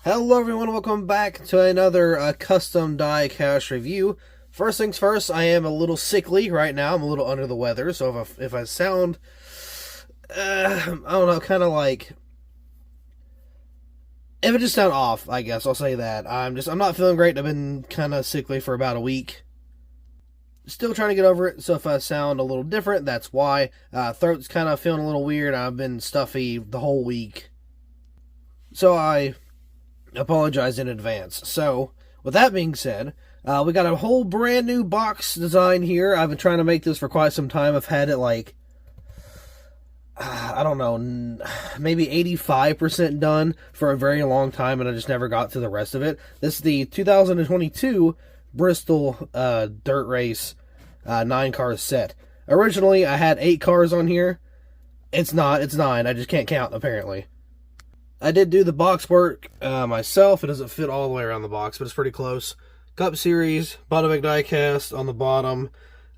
Hello everyone, welcome back to another custom diecast review. First things first, I am a little sickly right now. I'm a little under the weather, so if I sound, I don't know, kind of like, if it just sound off, I guess I'll say that. I'm not feeling great. I've been kind of sickly for about a week. Still trying to get over it, so if I sound a little different, that's why. Throat's kind of feeling a little weird. I've been stuffy the whole week, so I apologize in advance. So, with that being said, we got a whole brand new box design here. I've been trying to make this for quite some time. I've had it like, I don't know, maybe 85% done for a very long time, and I just never got to the rest of it. This is the 2022 Bristol Dirt Race 9-car set. Originally, I had 8 cars on here. It's 9. I just can't count, apparently. I did do the box work myself. It doesn't fit all the way around the box, but it's pretty close. Cup Series, Bag Diecast on the bottom.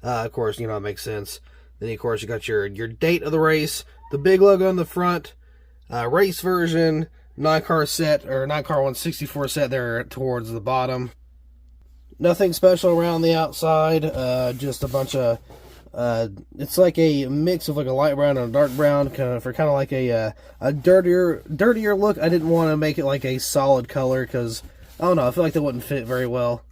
Of course, you know, it makes sense. Then, of course, you got your date of the race, the big logo on the front, race version, 9-car set, or 9-car 164 set there towards the bottom. Nothing special around the outside, just a bunch of, it's like a mix of like a light brown and a dark brown, kind of like a dirtier look. I didn't want to make it like a solid color, because, I don't know, I feel like that wouldn't fit very well.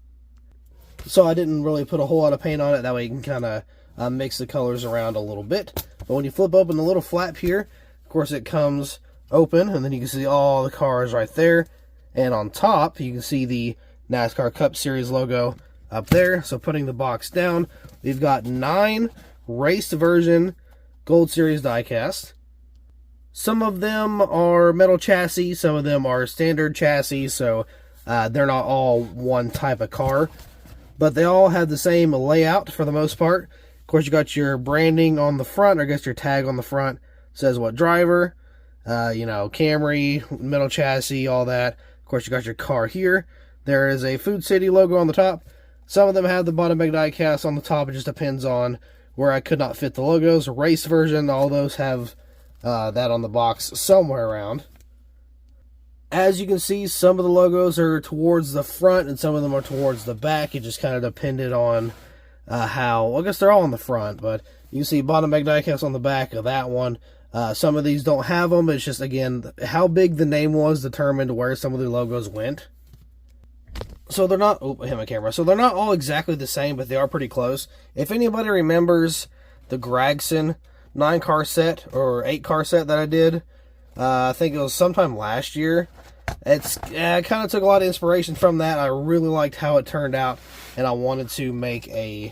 So I didn't really put a whole lot of paint on it, that way you can kind of mix the colors around a little bit. But when you flip open the little flap here, of course it comes open, and then you can see all the cars right there. And on top, you can see the NASCAR Cup Series logo up there. So putting the box down, we've got 9 race version Gold Series diecast. Some of them are metal chassis, some of them are standard chassis, so they're not all one type of car, but they all have the same layout for the most part. Of course, you got your branding on the front, or I guess your tag on the front says what driver, you know, Camry, metal chassis, all that. Of course, you got your car here. There is a Food City logo on the top. Some of them have the Bag Diecast on the top. It just depends on where I could not fit the logos. Race version, all those have that on the box somewhere around. As you can see, some of the logos are towards the front and some of them are towards the back. It just kind of depended on how, well, I guess they're all on the front, but you can see Bag Diecast on the back of that one. Some of these don't have them. It's just, again, how big the name was determined where some of the logos went. So they're not, oh, I hit my camera. So they're not all exactly the same, but they are pretty close. If anybody remembers the Gregson 9-car set or 8-car set that I did, I think it was sometime last year. I kind of took a lot of inspiration from that. I really liked how it turned out, and I wanted to make a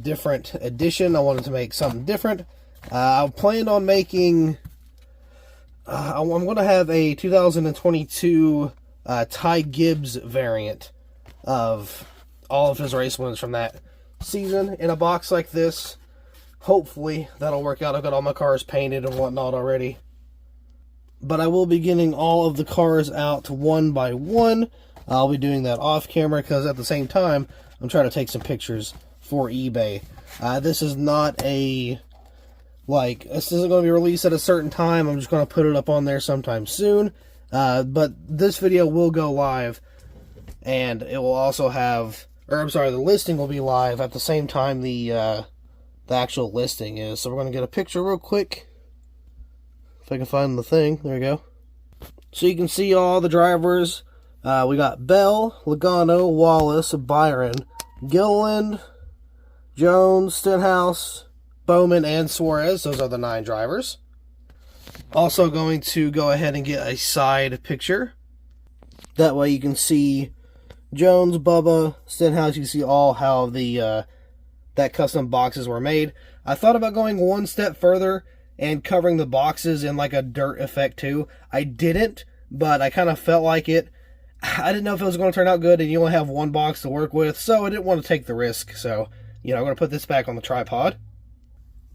different edition. I wanted to make something different. I planned on making, I'm going to have a 2022 Ty Gibbs variant of all of his race wins from that season in a box like this. Hopefully that'll work out. I've got all my cars painted and whatnot already. But I will be getting all of the cars out one by one. I'll be doing that off camera because at the same time I'm trying to take some pictures for eBay. This is not a, like, this isn't going to be released at a certain time. I'm just going to put it up on there sometime soon. But this video will go live, and it will also have, or I'm sorry, the listing will be live at the same time the actual listing is. So we're going to get a picture real quick. If I can find the thing. There we go. So you can see all the drivers. We got Bell, Logano, Wallace, Byron, Gilliland, Jones, Stenhouse, Bowman, and Suarez. Those are the 9 drivers. Also going to go ahead and get a side picture. That way you can see Jones, Bubba, Stenhouse. You can see all how the that custom boxes were made. I thought about going one step further and covering the boxes in like a dirt effect too. I didn't, but I kind of felt like it. I didn't know if it was going to turn out good, and you only have one box to work with, so I didn't want to take the risk. So, you know, I'm going to put this back on the tripod.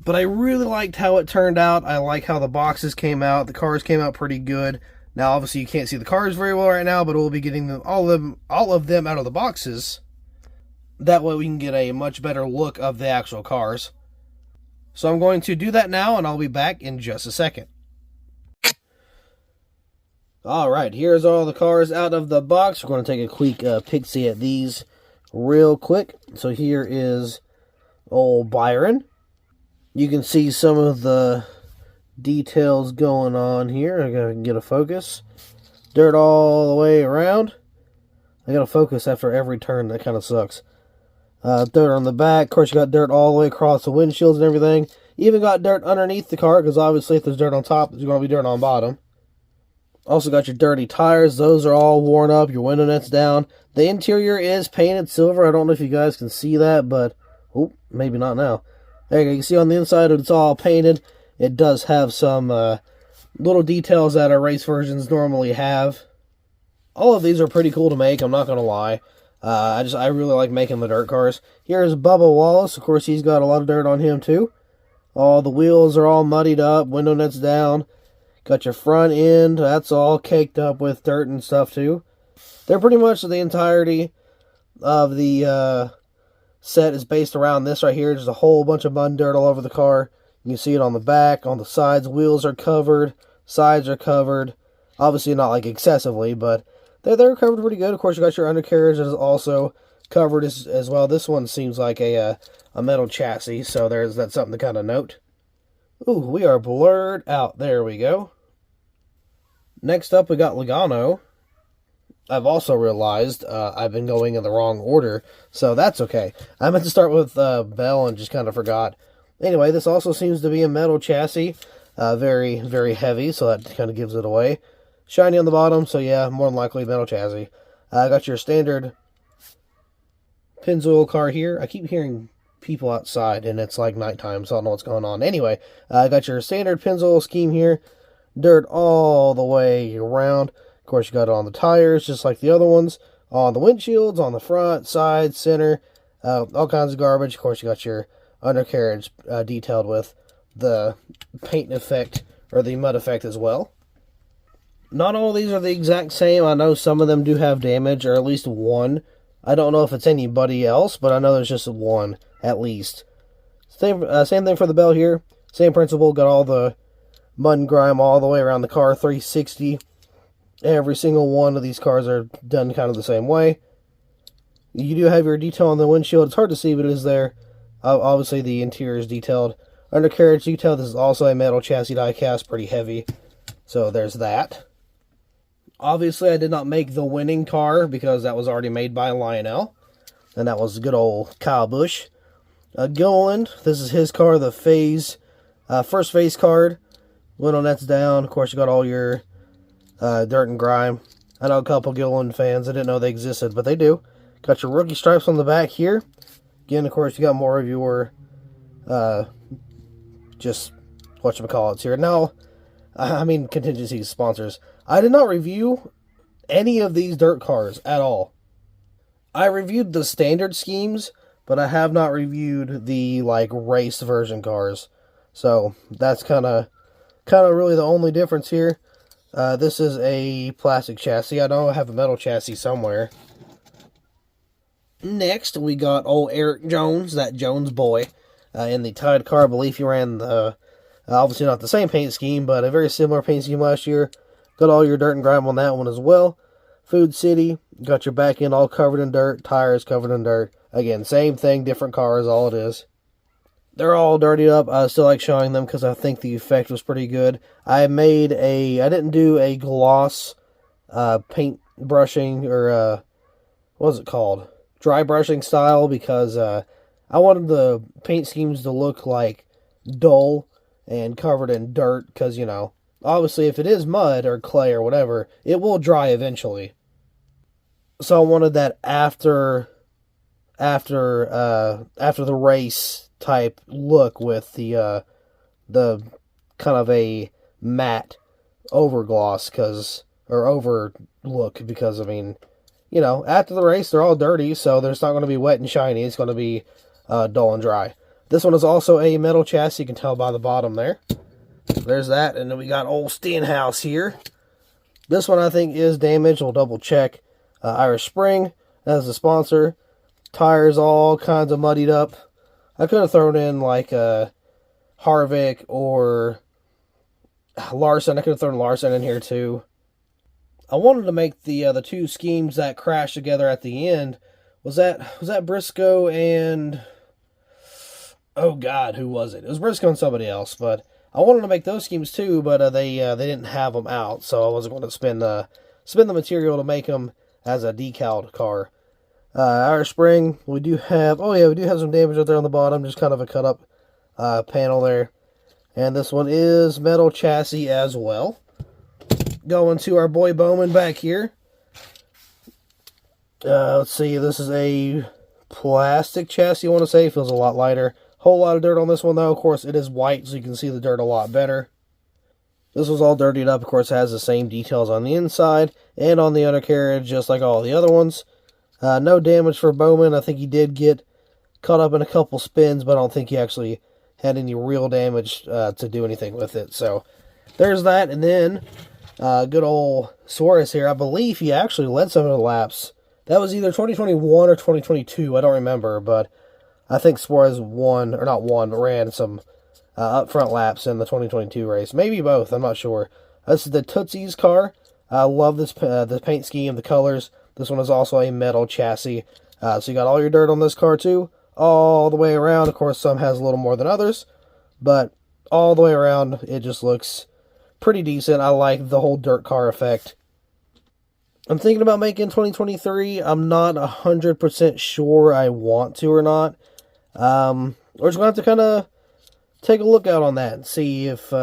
But I really liked how it turned out. I like how the boxes came out. The cars came out pretty good. Now, obviously, you can't see the cars very well right now, but we'll be getting them, all of them out of the boxes. That way we can get a much better look of the actual cars. So I'm going to do that now, and I'll be back in just a second. Alright, here's all the cars out of the box. We're going to take a quick peek-see at these real quick. So here is old Byron. You can see some of the details going on here. I gotta get a focus. Dirt all the way around. I gotta focus after every turn. That kind of sucks. Dirt on the back. Of course, you got dirt all the way across the windshields and everything. Even got dirt underneath the car, because obviously if there's dirt on top, there's going to be dirt on bottom. Also got your dirty tires. Those are all worn up. Your window net's down. The interior is painted silver. I don't know if you guys can see that, but... oh, maybe not now. There you go. You can see on the inside it's all painted. It does have some little details that our race versions normally have. All of these are pretty cool to make, I'm not going to lie. I really like making the dirt cars. Here's Bubba Wallace. Of course, he's got a lot of dirt on him, too. All the wheels are all muddied up. Window net's down. Got your front end. That's all caked up with dirt and stuff, too. They're pretty much the entirety of the set is based around this right here. There's a whole bunch of mud and dirt all over the car. You can see it on the back, on the sides. Wheels are covered. Sides are covered. Obviously not like excessively, but they're covered pretty good. Of course, you got your undercarriage that is also covered as well. This one seems like a metal chassis, so that's something to kind of note. Ooh, we are blurred out. There we go. Next up, we got Logano. I've also realized I've been going in the wrong order, so that's okay. I meant to start with Bell and just kind of forgot. Anyway, this also seems to be a metal chassis. Very, very heavy, so that kind of gives it away. Shiny on the bottom, so yeah, more than likely metal chassis. Got your standard Pennzoil car here. I keep hearing people outside, and it's like nighttime, so I don't know what's going on. Anyway, got your standard Pennzoil scheme here. Dirt all the way around. Of course, you got it on the tires, just like the other ones. On the windshields, on the front, side, center. All kinds of garbage. Of course, you got your undercarriage detailed with the paint effect, or the mud effect as well. Not all of these are the exact same. I know some of them do have damage, or at least one. I don't know if it's anybody else, but I know there's just one, at least. Same thing for the bell here. Same principle. Got all the mud and grime all the way around the car. 360. Every single one of these cars are done kind of the same way. You do have your detail on the windshield. It's hard to see, but it is there. Obviously, the interior is detailed. Undercarriage detail. This is also a metal chassis die cast. Pretty heavy. So there's that. Obviously, I did not make the winning car because that was already made by Lionel. And that was good old Kyle Busch. Gilliland, this is his car, the first phase card. Window net's down. Of course, you got all your dirt and grime. I know a couple Gilliland fans. I didn't know they existed, but they do. Got your rookie stripes on the back here. Again, of course, you got more of your just whatchamacallits here. Now, I mean, contingency sponsors. I did not review any of these dirt cars at all. I reviewed the standard schemes, but I have not reviewed the, like, race version cars. So, that's kind of really the only difference here. This is a plastic chassis. I know I have a metal chassis somewhere. Next, we got old Eric Jones, that Jones boy, in the Tide car. I believe he ran the, obviously not the same paint scheme, but a very similar paint scheme last year. Got all your dirt and grime on that one as well. Food City, got your back end all covered in dirt, tires covered in dirt. Again, same thing, different cars, all it is. They're all dirtied up. I still like showing them because I think the effect was pretty good. I didn't do a gloss paint brushing, or what was it called? Dry brushing style, because I wanted the paint schemes to look like dull and covered in dirt, because, you know, obviously if it is mud or clay or whatever, it will dry eventually. So I wanted that after the race type look with the kind of a matte overgloss, or over look, because I mean, you know, after the race they're all dirty, so there's not going to be wet and shiny. It's going to be dull and dry. This one is also a metal chassis. You can tell by the bottom there. There's that, and then we got old Stenhouse here. This one I think is damaged. We'll double check. Irish Spring as the sponsor. Tires all kinds of muddied up. I could have thrown in like Harvick or Larson. I could have thrown Larson in here too. I wanted to make the two schemes that crashed together at the end. Was that Briscoe and, oh God, who was it? It was Briscoe and somebody else, but I wanted to make those schemes too, but they didn't have them out, so I wasn't going to spend the material to make them as a decaled car. Our spring, we do have some damage right there on the bottom, just kind of a cut up panel there. And this one is metal chassis as well. Going to our boy Bowman back here. Let's see, this is a plastic chassis, I want to say. Feels a lot lighter. Whole lot of dirt on this one, though. Of course, it is white, so you can see the dirt a lot better. This was all dirtied up. Of course, it has the same details on the inside and on the undercarriage, just like all the other ones. No damage for Bowman. I think he did get caught up in a couple spins, but I don't think he actually had any real damage to do anything with it. So, there's that. And then, good old Suarez here. I believe he actually led some of the laps. That was either 2021 or 2022. I don't remember, but I think Suarez ran some up-front laps in the 2022 race. Maybe both, I'm not sure. This is the Tootsie's car. I love this paint scheme, the colors. This one is also a metal chassis. So you got all your dirt on this car too, all the way around. Of course, some has a little more than others, but all the way around, it just looks pretty decent. I like the whole dirt car effect. I'm thinking about making 2023. I'm not 100% sure I want to or not. We're just going to have to kind of take a look out on that and see if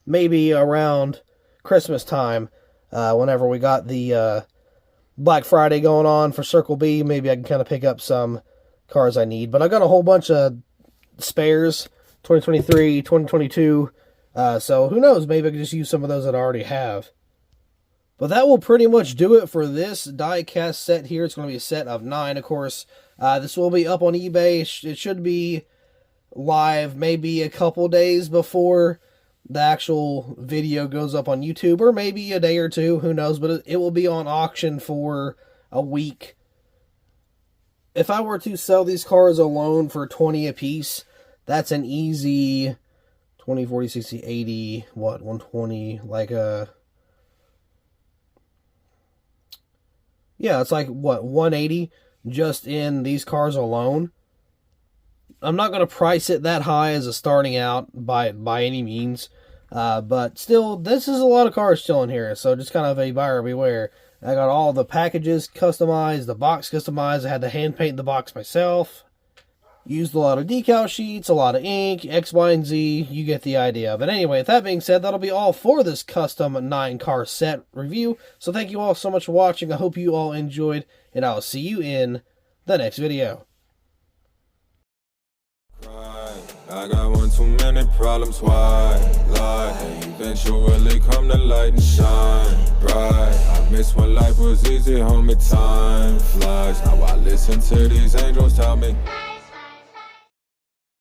maybe around Christmas time, whenever we got the Black Friday going on for Circle B, maybe I can kind of pick up some cars I need. But I got a whole bunch of spares, 2023, 2022, so who knows, maybe I can just use some of those that I already have. But that will pretty much do it for this diecast set here. It's going to be a set of 9, of course. This will be up on eBay. It should be live maybe a couple days before the actual video goes up on YouTube, or maybe a day or two, who knows, but it will be on auction for a week. If I were to sell these cars alone for 20 a piece, that's an easy 20, 40, 60, 80, 120, yeah, it's like, 180 just in these cars alone. I'm not going to price it that high as a starting out by any means. But still, this is a lot of cars still in here. So just kind of a buyer beware. I got all the packages customized, the box customized. I had to hand paint the box myself. Used a lot of decal sheets, a lot of ink, X, Y, and Z. You get the idea. But anyway, with that being said, that'll be all for this custom 9-car set review. So thank you all so much for watching. I hope you all enjoyed, and I'll see you in the next video. I got one too many problems, why lie? And eventually come to light and shine bright. I miss when life was easy, homie, time flies. Now I listen to these angels tell me